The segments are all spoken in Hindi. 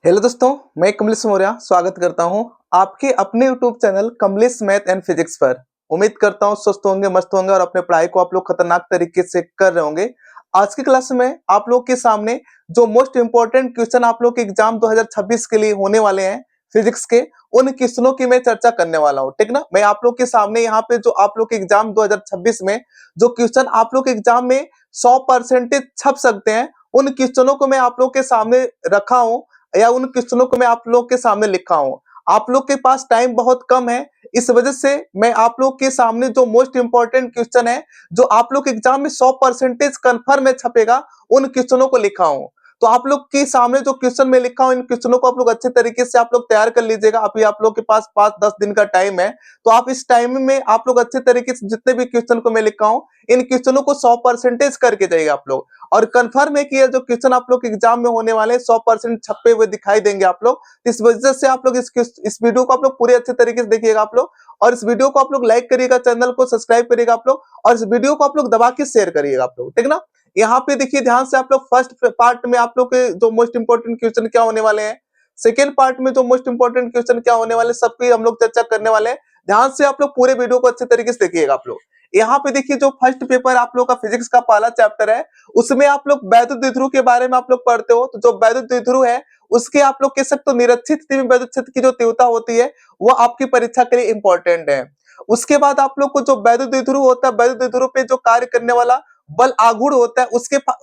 हेलो दोस्तों, मैं कमलेश मौर्य स्वागत करता हूं आपके अपने YouTube channel Kamlesh math and physics पर। उम्मीद करता हूं स्वस्थ होंगे, मस्त होंगे और अपने पढ़ाई को आप लोग खतरनाक तरीके से कर रहे होंगे। आज की क्लास में आप लोग के सामने जो मोस्ट इंपॉर्टेंट क्वेश्चन आप लोग के एग्जाम 2026 के लिए होने वाले हैं फिजिक्स के, उन क्वेश्चनों की मैं चर्चा करने वाला हूं। ठीक ना, मैं आप लोग के सामने यहाँ पे जो आप लोग के एग्जाम 2026 में जो क्वेश्चन आप लोग के एग्जाम में 100% छप सकते हैं, उन क्वेश्चनों को मैं आप लोग के सामने रखा हूं या उन क्वेश्चनों को मैं आप लोग के सामने लिखा हूं। आप लोग के पास टाइम बहुत कम है, इस वजह से मैं आप लोग के सामने जो मोस्ट इंपॉर्टेंट क्वेश्चन है जो आप लोग के एग्जाम में 100% कन्फर्म में छपेगा, उन क्वेश्चनों को लिखा हूं। तो आप लोग के सामने जो क्वेश्चन मैं लिखा हूं, इन क्वेश्चनों को आप लोग अच्छे तरीके से आप लोग तैयार कर लीजिएगा। अभी आप लोग के पास 5-10 दिन का टाइम है, तो आप इस टाइम में आप लोग अच्छे तरीके से जितने भी क्वेश्चन को मैं लिखा हूं, इन क्वेश्चनों को 100% करके जाइए आप लोग। और कंफर्म है कि ये जो क्वेश्चन आप लोग के एग्जाम में होने वाले 100% छपे हुए दिखाई देंगे आप लोग। इस वजह से आप लोग इस वीडियो को आप लोग पूरे अच्छे तरीके से देखिएगा आप लोग, और इस वीडियो को आप लोग लाइक करिएगा, चैनल को सब्सक्राइब करिएगा आप लोग, और इस वीडियो को आप लोग दबा के शेयर करिएगा आप लोग। ठीक ना, यहाँ पे देखिए ध्यान से आप लोग फर्स्ट पार्ट में आप लोग के जो मोस्ट इंपोर्टेंट क्वेश्चन क्या होने वाले हैं, सेकेंड पार्ट में जो मोस्ट इंपोर्टेंट क्वेश्चन क्या होने वाले, सबकी हम लोग चर्चा करने वाले हैं। ध्यान से आप लोग पूरे वीडियो को अच्छे तरीके से देखिएगा आप लोग। यहाँ पे देखिए जो फर्स्ट पेपर आप लोग का फिजिक्स का पहला चैप्टर है, उसमें आप लोग वैद्युत द्विध्रुव के बारे में आप लोग पढ़ते हो। तो जो वैद्युत द्विध्रुव है उसके आप लोग कह सकते हो निरक्षित स्थिति में वैद्युत क्षेत्र की जो तीव्रता होती है वो आपकी परीक्षा के लिए इंपॉर्टेंट है। उसके बाद आप लोग को जो वैद्युत द्विध्रुव होता है, वैद्युत द्विध्रुव पे जो कार्य करने वाला बल आघूर्ण होता है,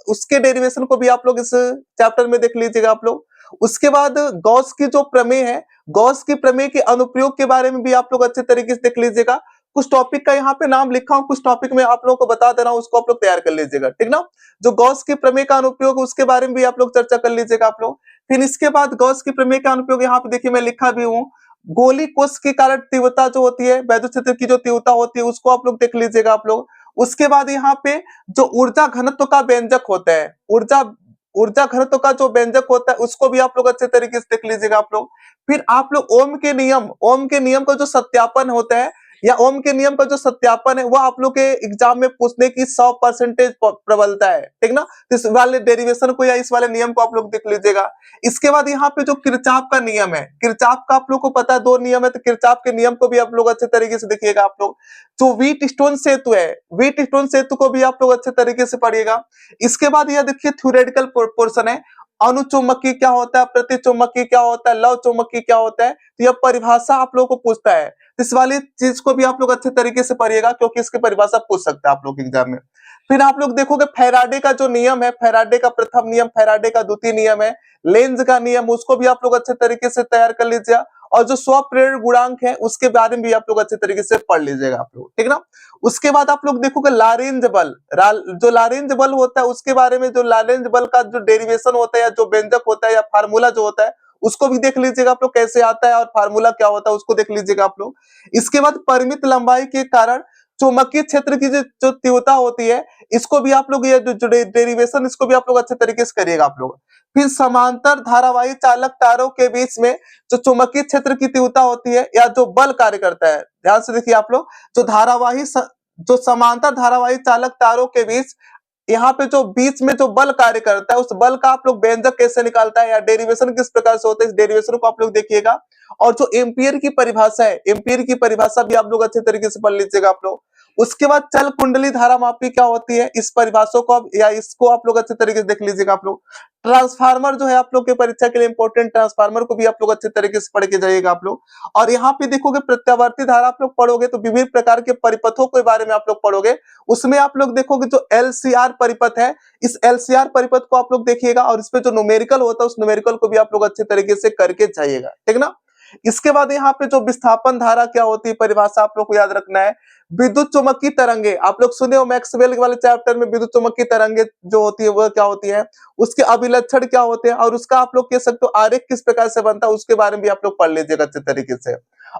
उसके डेरिवेशन को भी आप लोग इस चैप्टर में देख लीजिएगा आप लोग। उसके बाद गॉस की जो प्रमेय है, गॉस की प्रमेय के अनुप्रयोग के बारे में भी आप लोग अच्छे तरीके से देख लीजिएगा। कुछ टॉपिक का यहाँ पे नाम लिखा हूं, कुछ टॉपिक में आप लोगों को बता दे रहा हूं, उसको आप लोग तैयार कर लीजिएगा। ठीक ना, जो गॉस की प्रमेय का अनुप्रयोग उसके बारे में भी आप लोग चर्चा कर लीजिएगा आप लोग। फिर इसके बाद गॉस की प्रमेय का अनुप्रयोग यहाँ पे देखिए मैं लिखा भी हूँ। गोली कोष के कारण तीव्रता जो होती है, वैद्युत क्षेत्र की जो तीव्रता होती है, उसको आप लोग देख लीजिएगा आप लोग। उसके बाद यहाँ पे जो ऊर्जा घनत्व का व्यंजक होता है, ऊर्जा ऊर्जा घनत्व का जो व्यंजक होता है, उसको भी आप लोग अच्छे तरीके से देख लीजिएगा आप लोग। फिर आप लोग ओम के नियम का जो सत्यापन होता है, या ओम के नियम का जो सत्यापन है, वो आप लोग के एग्जाम में पूछने की 100% प्रबलता है। ठीक ना, इस वाले डेरिवेशन को या इस वाले नियम को आप लोग देख लीजिएगा। इसके बाद यहाँ पे जो किरचॉफ का नियम है, किरचॉफ का आप लोग को पता है 2 नियम है, तो किरचॉफ के नियम को भी आप लोग अच्छे तरीके से देखिएगा आप लोग। जो व्हीट स्टोन सेतु है, व्हीट स्टोन सेतु को भी आप लोग अच्छे तरीके से पढ़िएगा। इसके बाद यह देखिए थ्योरेटिकल पोर्शन है, अनुचुंबकीय क्या होता है, प्रतिचुंबकीय क्या होता है, लव चुंबकीय क्या होता है, तो यह परिभाषा आप लोगों को पूछता है। इस वाली चीज को भी आप लोग अच्छे तरीके से पढ़िएगा, क्योंकि इसकी परिभाषा पूछ सकता है आप लोग एग्जाम में। फिर आप लोग देखोगे फैराडे का जो नियम है, फैराडे का प्रथम नियम, फैराडे का द्वितीय नियम है, लेंज का नियम, उसको भी आप लोग अच्छे तरीके से तैयार कर लीजिए। और जो स्वप्रेरण गुणांक है उसके बारे में भी आप लोग अच्छे तरीके से पढ़ लीजिएगा आप लोग। ठीक ना, उसके बाद आप लोग देखोगे लारेंज बल, जो लारेंज बल होता है उसके बारे में, जो लारेंज बल का जो डेरिवेशन होता है या जो व्यंजक होता है या फार्मूला जो होता है, उसको भी देख लीजिएगा आप लोग कैसे आता है, और फार्मूला क्या होता है उसको देख लीजिएगा आप लोग। इसके बाद परिमित लंबाई के कारण चुंबकीय क्षेत्र की जो तीव्रता होती है, इसको भी आप लोग ये जो डेरिवेशन, इसको भी आप लोग अच्छे तरीके से करिएगा आप लोग। फिर समांतर धारावाही चालक तारों के बीच में जो चुंबकीय क्षेत्र की तीव्रता होती है या जो बल कार्य करता है, ध्यान से देखिए आप लोग। जो समांतर धारावाही चालक तारों के बीच यहाँ पे जो बीच में जो बल कार्य करता है, उस बल का आप लोग व्यंजक कैसे निकालता है या डेरिवेशन किस प्रकार से होता है, इस डेरिवेशन को आप लोग देखिएगा। और जो एम्पियर की परिभाषा है, एम्पियर की परिभाषा भी आप लोग अच्छे तरीके से पढ़ लीजिएगा आप लोग। उसके बाद चल कुंडली धारा मापी क्या होती है, इस परिभाषा को या इसको आप लोग अच्छे तरीके से देख लीजिएगा आप लोग। ट्रांसफार्मर जो है आप लोग के परीक्षा के लिए इंपॉर्टेंट, ट्रांसफार्मर को भी आप लोग अच्छे तरीके से पढ़ के जाइएगा आप लोग। और यहाँ पे देखोगे प्रत्यावर्ती धारा आप लोग पढ़ोगे तो विभिन्न प्रकार के परिपथों के बारे में आप लोग पढ़ोगे। उसमें आप लोग देखोगे जो एलसीआर परिपथ है, इस एलसीआर परिपथ को आप लोग देखिएगा, और इस पे जो न्यूमेरिकल होता है उस न्यूमेरिकल को भी आप लोग अच्छे तरीके से करके जाइएगा। ठीक ना, इसके बाद यहाँ पे जो विस्थापन धारा क्या होती है, परिभाषा आप लोग को याद रखना है। विद्युत चुम्बकीय तरंगे आप लोग सुने हो, मैक्सवेल वाले चैप्टर में विद्युत चुम्बकीय तरंगे जो होती है वह क्या होती है, उसके अभिलक्षण क्या होते हैं, और उसका आप लोग कह सकते हो आरेख किस प्रकार से बनता है, उसके बारे में भी आप लोग पढ़ लीजिएगा अच्छे तरीके से।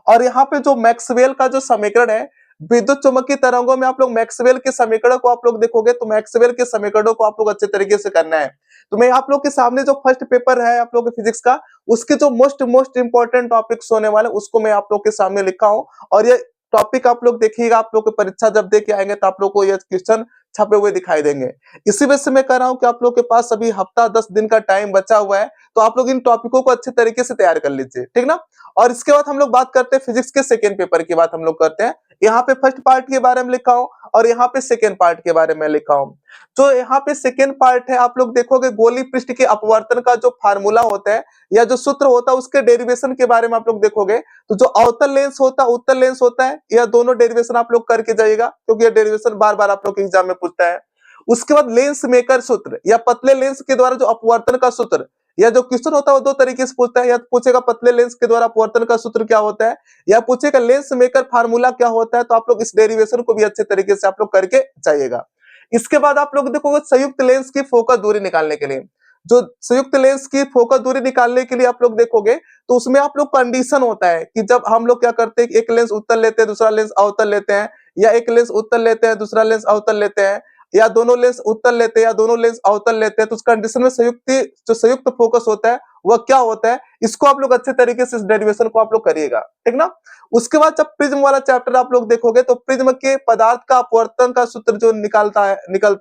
और यहाँ पे जो मैक्सवेल का जो समीकरण है विद्युत चुम्बकीय तरंगों में, आप लोग मैक्सवेल के समीकरण को आप लोग देखोगे तो मैक्सवेल के समीकरणों को आप लोग अच्छे तरीके से करना है। तो मैं आप लोग के सामने जो फर्स्ट पेपर है आप लोग के फिजिक्स का, उसके जो मोस्ट इंपॉर्टेंट टॉपिक्स होने वाले उसको मैं आप लोग के सामने लिखा हूं, और ये टॉपिक आप लोग देखिएगा, आप लोग की परीक्षा जब दे के आएंगे तो आप लोग को ये क्वेश्चन छपे हुए दिखाई देंगे। इसी वजह से मैं कह रहा हूँ कि आप लोग के पास अभी हफ्ता 10 दिन का टाइम बचा हुआ है, तो आप लोग इन टॉपिकों को अच्छे तरीके से तैयार कर लीजिए, ठीक ना? और इसके बाद हम लोग बात करते हैं फिजिक्स के सेकंड पेपर की बात हम लोग करते हैं। यहाँ पे फर्स्ट पार्ट के बारे में लिखा हूँ और यहाँ पे सेकंड पार्ट के बारे में लिखा हूँ। जो यहाँ पे सेकंड पार्ट है, आप लोग देखोगे गोली पृष्ठ के अपवर्तन का जो फार्मूला होता है या जो सूत्र होता है उसके डेरिवेशन के बारे में आप लोग देखोगे। तो जो अवतल लेंस होता है, उत्तल लेंस होता है, यह दोनों डेरिवेशन आप लोग करके जाइएगा, क्योंकि यह डेरिवेशन बार बार आप लोग के एग्जाम में पूछता है। उसके बाद लेंस मेकर सूत्र या पतले लेंस के द्वारा जो अपवर्तन का सूत्र या जो क्वेश्चन होता है वो दो तरीके से पूछता है, या तो पूछेगा पतले लेंस के द्वारा अपवर्तन का सूत्र क्या होता है, या पूछेगा लेंस मेकर फार्मूला क्या होता है। तो आप लोग इस डेरिवेशन को भी अच्छे तरीके से आप लोग करके जाइएगा। इसके बाद आप लोग देखोगे संयुक्त लेंस की फोकस दूरी निकालने के लिए, जो संयुक्त लेंस की फोकस दूरी निकालने के लिए आप लोग देखोगे तो उसमें आप लोग कंडीशन होता है कि जब हम लोग क्या करते हैं, एक लेंस उत्तल लेते हैं दूसरा लेंस अवतल लेते हैं, या एक लेंस उत्तल लेते हैं दूसरा लेंस अवतल लेते हैं, या दोनों लेंस उत्तल लेते हैं या दोनों लेंस अवतल लेते हैं, तो उस कंडीशन में जो संयुक्त फोकस होता है वह क्या होता है, इसको आप लोग अच्छे तरीके से इस डेरिवेशन को आप लोग करिएगा, ठीक ना? उसके बाद जब प्रिज्म वाला चैप्टर आप लोग देखोगे तो प्रिज्म के पदार्थ का अपवर्तन का सूत्र जो निकलता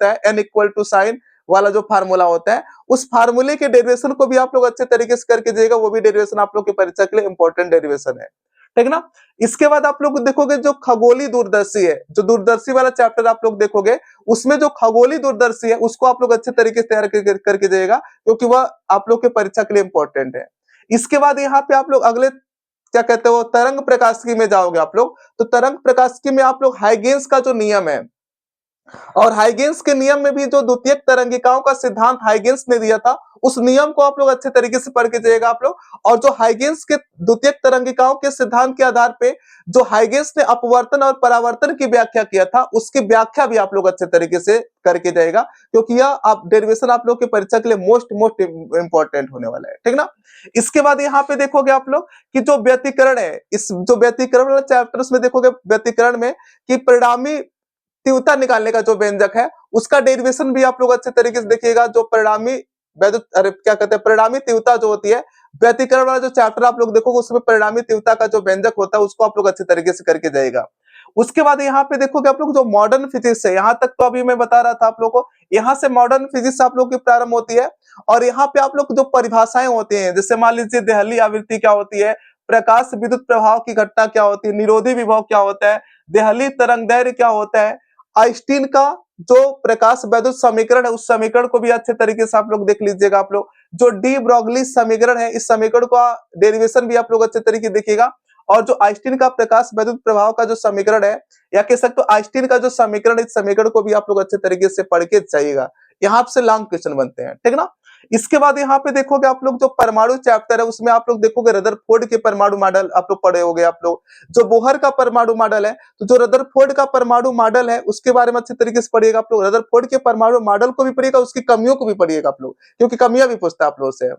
है n इक्वल टू साइन वाला जो फार्मूला होता है, उस फार्मूले के डेरिवेशन को भी आप लोग अच्छे तरीके से करके जाइएगा। वो भी डेरिवेशन आप लोग की परीक्षा के लिए इंपॉर्टेंट डेरिवेशन है, ठीक ना? इसके बाद आप लोग देखोगे जो खगोलीय दूरदर्शी है, जो दूरदर्शी वाला चैप्टर आप लोग देखोगे, उसमें जो खगोलीय दूरदर्शी है उसको आप लोग अच्छे तरीके से तैयार करके जाइएगा, क्योंकि वह आप लोग के परीक्षा के लिए इंपॉर्टेंट है। इसके बाद यहाँ पे आप लोग अगले क्या कहते हो तरंग प्रकाशिकी में जाओगे आप लोग, तो तरंग प्रकाशिकी में आप लोग हाइगेन्स का जो नियम है और हाइगेन्स के नियम में भी जो द्वितीयक तरंगिकाओं का सिद्धांत हाइगेन्स ने दिया था, उस नियम को आप लोग अच्छे तरीके से पढ़ के जाइएगा आप लोग। और जो हाइगेन्स के द्वितीयक तरंगिकाओं के सिद्धांत के आधार पे जो हाइगेन्स ने अपवर्तन और परावर्तन की व्याख्या किया था, उसकी व्याख्या भी आप लोग अच्छे तरीके से करके जाएगा, क्योंकि यह आप डेरिवेशन आप लोग की परीक्षा के लिए मोस्ट इंपॉर्टेंट होने वाला है, ठीक ना? इसके बाद यहाँ पे देखोगे आप लोग कि जो व्यतिकरण है, इस जो व्यतिकरण वाला चैप्टर उसमें देखोगे व्यतिकरण में कि परिणामी तीव्रता निकालने का जो व्यंजक है उसका डेरिवेशन भी आप लोग अच्छे तरीके से देखिएगा। जो परिणामी क्या कहते हैं परिणामी तीव्रता जो होती है, व्यतिकरण वाला जो चैप्टर आप लोग देखोगे उसमें परिणामी तीव्रता का जो व्यंजक होता है उसको आप लोग अच्छे तरीके से करके जाइएगा। उसके बाद यहाँ पे देखोगे आप लोग जो मॉडर्न फिजिक्स है, यहाँ तक तो अभी मैं बता रहा था आप लोग को, यहाँ से मॉडर्न फिजिक्स आप लोग की प्रारंभ होती है। और यहाँ पे आप लोग जो परिभाषाएं होती हैं, जैसे मान लीजिए देहली आवृत्ति क्या होती है, प्रकाश विद्युत प्रभाव की घटना क्या होती है, निरोधी विभव क्या होता है, देहली तरंगदैर्घ्य क्या होता है, आइंस्टीन का जो प्रकाश वैद्युत समीकरण है उस समीकरण को भी अच्छे तरीके से आप लोग देख लीजिएगा आप लोग। जो डी ब्रोगली समीकरण है, इस समीकरण का डेरिवेशन भी आप लोग अच्छे तरीके देखिएगा। और जो आइंस्टीन का प्रकाश वैद्युत प्रभाव का जो समीकरण है, या कह सकते हो आइंस्टीन का जो समीकरण, इस समीकरण को भी आप लोग अच्छे तरीके से पढ़ के जाइएगा। यहाँ से लॉन्ग क्वेश्चन बनते हैं, ठीक ना? इसके बाद यहाँ पे देखोगे आप लोग जो परमाणु चैप्टर है उसमें आप लोग देखोगे रदरफोर्ड के परमाणु मॉडल आप लोग पढ़े होंगे आप लोग। जो बोहर का परमाणु मॉडल है, तो जो रदरफोर्ड का परमाणु मॉडल है उसके बारे में अच्छे तरीके से पढ़िएगा आप लोग। रदरफोर्ड के परमाणु मॉडल को भी पढ़िएगा, उसकी कमियों को भी पढ़िएगा आप लोग, क्योंकि कमियां भी पूछता है आप लोगों से।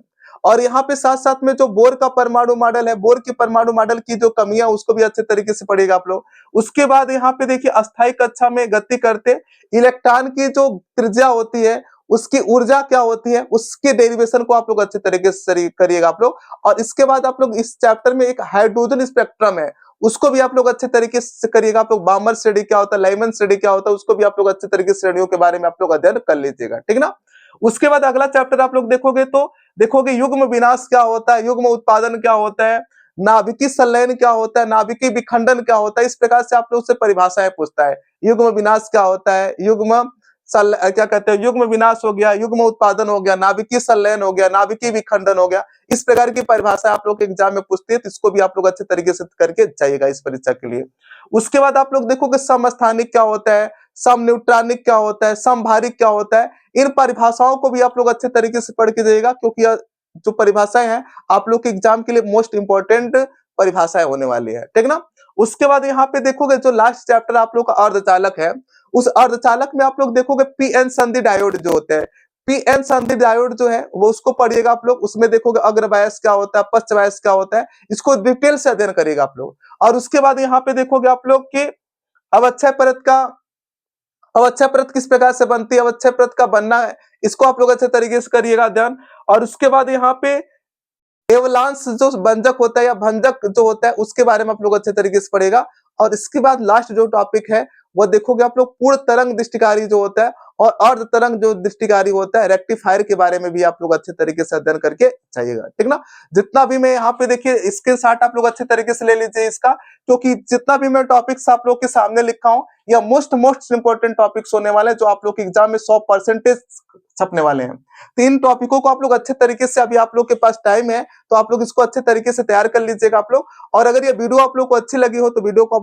और यहाँ पे साथ साथ में जो बोर का परमाणु मॉडल है, बोर के परमाणु मॉडल की जो कमियां उसको भी अच्छे तरीके से पढ़िएगा आप लोग। उसके बाद यहाँ पे देखिए अस्थायी कक्षा में गति करते इलेक्ट्रॉन की जो त्रिज्या होती है, उसकी ऊर्जा क्या होती है, उसके डेरिवेशन को आप लोग अच्छे तरीके से करिएगा आप लोग। और इसके बाद आप लोग इस चैप्टर में एक हाइड्रोजन स्पेक्ट्रम है, उसको भी आप लोग अच्छे तरीके से करिएगा आप लोग। बामर श्रेणी क्या होता है, लाइमन श्रेणी क्या होता है, उसको भी आप लोग अच्छे तरीके से श्रेणियों के बारे में आप लोग अध्ययन कर लीजिएगा, ठीक ना? उसके बाद अगला चैप्टर आप लोग देखोगे तो देखोगे युग्म विनाश क्या होता है, युग्म उत्पादन क्या होता है, नाभिकीय संलयन क्या होता है, नाभिकीय विखंडन क्या होता है। इस प्रकार से आप लोग से परिभाषाएं पूछता है। युग्म विनाश क्या होता है, क्या कहते हैं युग्म विनाश हो गया, युग्म उत्पादन हो गया, नाभिकीय संलयन हो गया, नाभिकीय विखंडन हो गया। इस प्रकार की परिभाषा आप लोग के एग्जाम में पूछती है, तो इसको भी आप लोग अच्छे तरीके से करके जाइएगा इस परीक्षा के लिए। उसके बाद आप लोग देखोगे समस्थानिक क्या होता है, समन्यूट्रॉनिक क्या होता है, समभारिक क्या होता है। इन परिभाषाओं को भी आप लोग अच्छे तरीके से पढ़ के जाइएगा, क्योंकि यह जो परिभाषाएं हैं आप लोग के एग्जाम के लिए मोस्ट इंपॉर्टेंट परिभाषाएं होने वाली है, ठीक ना? उसके बाद यहाँ पे देखोगे जो लास्ट चैप्टर आप लोग का अर्धचालक है, उस अर्धचालक में आप लोग देखोगे पीएन संधि डायोड जो होते हैं, पीएन संधि डायोड जो है वो उसको पढ़िएगा आप लोग। उसमें देखोगे अग्रवायस क्या होता है, पश्चवायस क्या होता है, इसको डिटेल से अध्ययन करिएगा आप लोग। और उसके बाद यहाँ पे देखोगे आप लोग कि अवक्षय परत का अवक्षय परत किस प्रकार से बनती है, अवक्षय परत का बनना है, इसको आप लोग अच्छे तरीके से करिएगा अध्ययन। और उसके बाद यहाँ पे एवलांस जो भंजक होता है या भंजक जो होता है उसके बारे में आप लोग अच्छे तरीके से पढ़ेगा। और इसके बाद लास्ट जो टॉपिक है वो देखोगे आप लोग पूर्ण तरंग दृष्टिकारी जो होता है और अर्ध तरंग जो दृष्टिकारी होता है, रेक्टिफायर के बारे में भी आप लोग अच्छे तरीके से अध्ययन करके जाइएगा, ठीक ना। जितना भी मैं यहाँ पे देखिए स्क्रीनशॉट आप लोग अच्छे तरीके से ले लीजिए इसका, क्योंकि जितना भी मैं टॉपिक्स आप लोग के सामने लिखा हूँ या मोस्ट इंपॉर्टेंट टॉपिक्स होने वाले हैं जो आप लोग के एग्जाम में 100% छपने वाले हैं। तो इन टॉपिकों को आप लोग अच्छे तरीके से, अभी आप लोग के पास टाइम है तो आप लोग इसको अच्छे तरीके से तैयार कर लीजिएगा आप लोग। और अगर ये वीडियो आप लोग को अच्छी लगी हो तो वीडियो को